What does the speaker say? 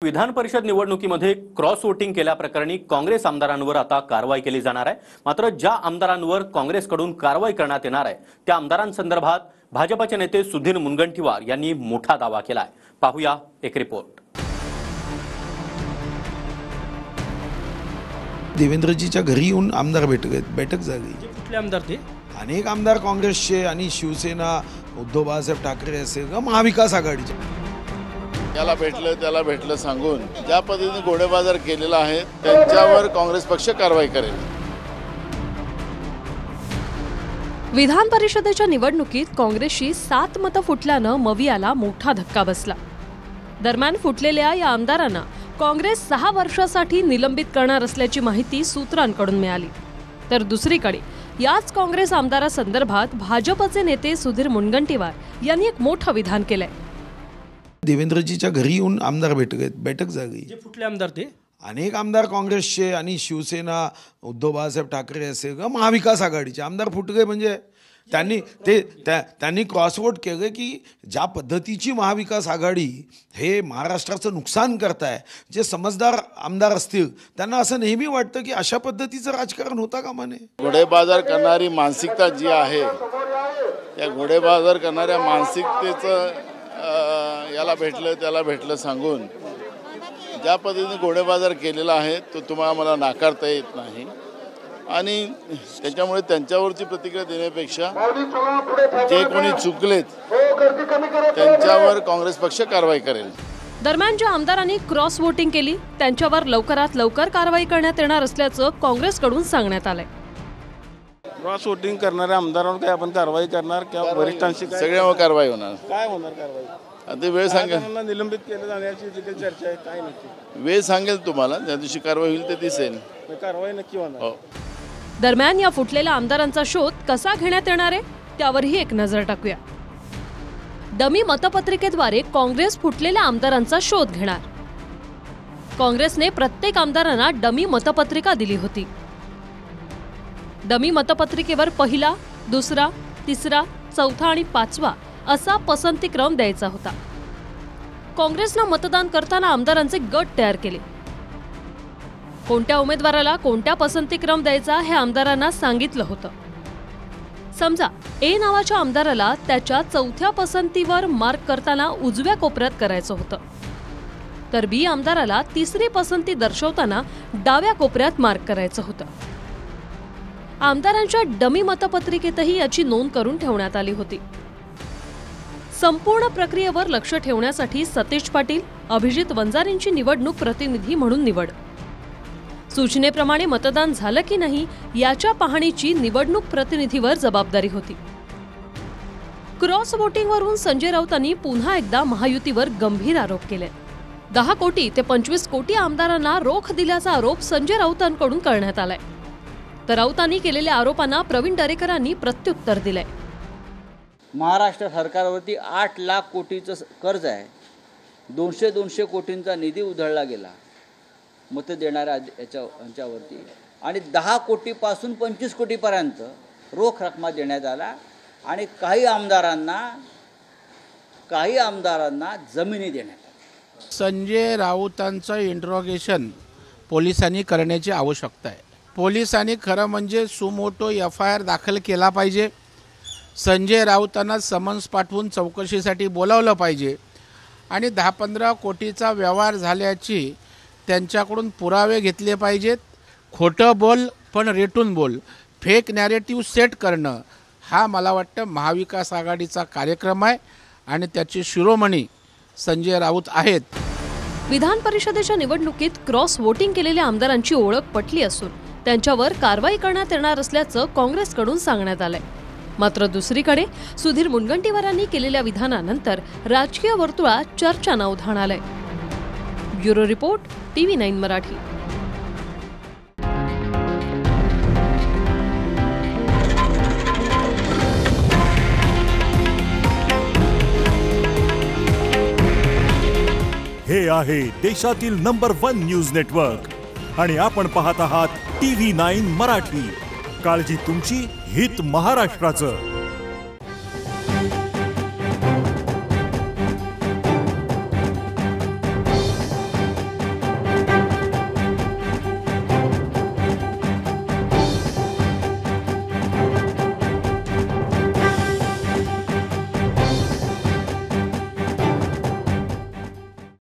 विधान परिषद निवडणुकीमध्ये cross voting केल्याप्रकरणी काँग्रेस आमदारांवर आता कारवाई केली जाणार आहे। मात्र ज्या आमदारांवर काँग्रेसकडून कारवाई करण्यात येणार आहे त्या आमदारांसंदर्भात भाजपचे नेते सुधीर मुनगंटीवार यांनी मोठा दावा केला आहे। पाहूया एक रिपोर्ट। देवेंद्रजीच्या घरी येऊन आमदार बैठक झाली। कुठले आमदार ते? अनेक आमदार काँग्रेसचे आणि शिवसेना, उद्धव बाळासाहेब ठाकरे असेल का महाविकास आघाडीचे। त्याला भेटलं सांगून ज्या पद्धतीने घोडेबाजार केलेला आहे त्यांच्यावर काँग्रेस पक्ष कारवाई करेल। विधान परिषदेच्या निवडणुकीत काँग्रेसची 7 मतं फुटल्यानं मवियाला मोठा धक्का बसला। दरम्यान फुटलेल्या या आमदारांना काँग्रेस 6 वर्षासाठी निलंबित करणार असल्याची माहिती सूत्रांकडून मिळाली। तर दुसरीकडे याच काँग्रेस आमदारासंदर्भात भाजपचे नेते सुधीर मुनगंटीवार यांनी एक मोठं विधान केलंय। देवेंद्रजीच्या घरी येऊन आमदार बैठक झाली। कुठले आमदार ते? अनेक आमदार काँग्रेसचे आणि शिवसेना, उद्धव बाळासाहेब ठाकरे असेल का महाविकास आघाडीचे आमदार फुटले। म्हणजे त्यांनी क्रॉसवोट केलं की ज्या पद्धतीची महाविकास आघाडी हे महाराष्ट्राचं नुकसान करताय, जे समजदार आमदार असतील त्यांना असं नेहमी वाटतं की अशा पद्धतीचं राजकारण होता कामा नये। घोडेबाजार करणारी मानसिकता जी आहे त्या घोडेबाजार करणाऱ्या मानसिकतेचं याला भेटलं सांगून ज्या पद्धतीने घोडेबाजार केलेला आहे तो तुम्हाला मला नाकारता येत नाही आणि त्याच्यामुळे त्यांच्यावरची प्रतिक्रिया देण्यापेक्षा जे कोणी चुकलेत त्यांच्यावर काँग्रेस पक्ष कारवाई करेल। दरम्यान ज्या आमदारांनी क्रॉस वोटिंग केली त्यांच्यावर लवकरात लवकर कारवाई करण्यात येणार असल्याचं काँग्रेसकडून सांगण्यात आलंय। क्रॉस वोटिंग करणाऱ्या आमदारांवर काय आपण कारवाई करणार किंवा वरिष्ठांशी सगळ्यावर कारवाई होणार? काय होणार कारवाई? ते वेळ सांगेल। निलंबित केलं जाण्याची जी काही चर्चा आहे काय नक्की वेळ सांगेल तुम्हाला, ज्या दिवशी कारवाई होईल ते दिसेल। कारवाई नक्की होणार। दरम्यान या फुटलेल्या आमदारांचा शोध कसा घेण्यात येणार आहे त्यावरही एक नजर टाकूया। डमी मतपत्रिकेद्वारे काँग्रेस फुटलेल्या आमदारांचा शोध घेणार। काँग्रेसने प्रत्येक आमदारांना डमी मतपत्रिका दिली होती। डमी मतपत्रिकेवर पहिला, दुसरा, तिसरा, चौथा आणि 5वा असा पसंतीक्रम द्यायचा होता। काँग्रेसनं मतदान करताना आमदारांचे गट तयार केले। कोणत्या उमेदवाराला कोणत्या पसंतीक्रम द्यायचा हे आमदारांना सांगितलं होतं। समजा ए नावाच्या आमदाराला त्याच्या 4थ्या पसंतीवर मार्क करताना उजव्या कोपऱ्यात करायचं होतं, तर बी आमदाराला 3री पसंती दर्शवताना डाव्या कोपऱ्यात मार्क करायचं होतं। आमदारांच्या डमी मतपत्रिकेतही याची नोंद करून ठेवण्यात आली होती। संपूर्ण प्रक्रियेवर लक्ष ठेवण्यासाठी सतीश पाटील, अभिजित वंजारींची निवडणूक प्रतिनिधी म्हणून निवड। सूचनेप्रमाणे मतदान झालं की नाही याच्या पाहणीची निवडणूक प्रतिनिधीवर जबाबदारी होती। क्रॉस वोटिंगवरून संजय राऊतांनी पुन्हा एकदा महायुतीवर गंभीर आरोप केले। 10 कोटी ते 25 कोटी आमदारांना रोख दिल्याचा आरोप संजय राऊतांकडून करण्यात आलाय। तर राऊतांनी केलेल्या आरोपांना प्रवीण दरेकरांनी प्रत्युत्तर दिलंय। महाराष्ट्र सरकारवरती 8 लाख कोटीचं कर्ज आहे, 200 कोटींचा निधी उधळला गेला मत देणाऱ्या यांच्यावरती, आणि 10 कोटीपासून 25 कोटीपर्यंत रोख रक्कम देण्यात आला, आणि काही आमदारांना जमिनी देण्यात आल्या। संजय राऊतांचं इंट्रोगेशन पोलिसांनी करण्याची आवश्यकता आहे। पोलिसांनी खरं म्हणजे सुमोटो FIR दाखल केला पाहिजे। संजय राऊतांना समन्स पाठवून चौकशीसाठी बोलावलं पाहिजे आणि 10-15 कोटीचा व्यवहार झाल्याची त्यांच्याकडून पुरावे घेतले पाहिजेत। खोटं बोल पण रेटून बोल, फेक नॅरेटिव्ह सेट करणं हा मला वाटतं महाविकास आघाडीचा कार्यक्रम आहे आणि त्याचे शिरोमणी संजय राऊत आहेत। विधान परिषदेच्या निवडणुकीत क्रॉस वोटिंग केलेल्या आमदारांची ओळख पटली असून त्यांच्यावर कारवाई करण्यात येणार असल्याचं काँग्रेसकडून सांगण्यात आलंय। मात्र दुसरीकडे सुधीर मुनगंटीवारांनी केलेल्या विधानानंतर राजकीय वर्तुळात चर्चांना उधाण आलंय। Bureau report, TV9 Marathi. हे आहे देशातील नंबर 1 न्यूज नेटवर्क आणि आपण पाहत आहात TV9 मराठी। काळजी तुमची, हित महाराष्ट्राचं।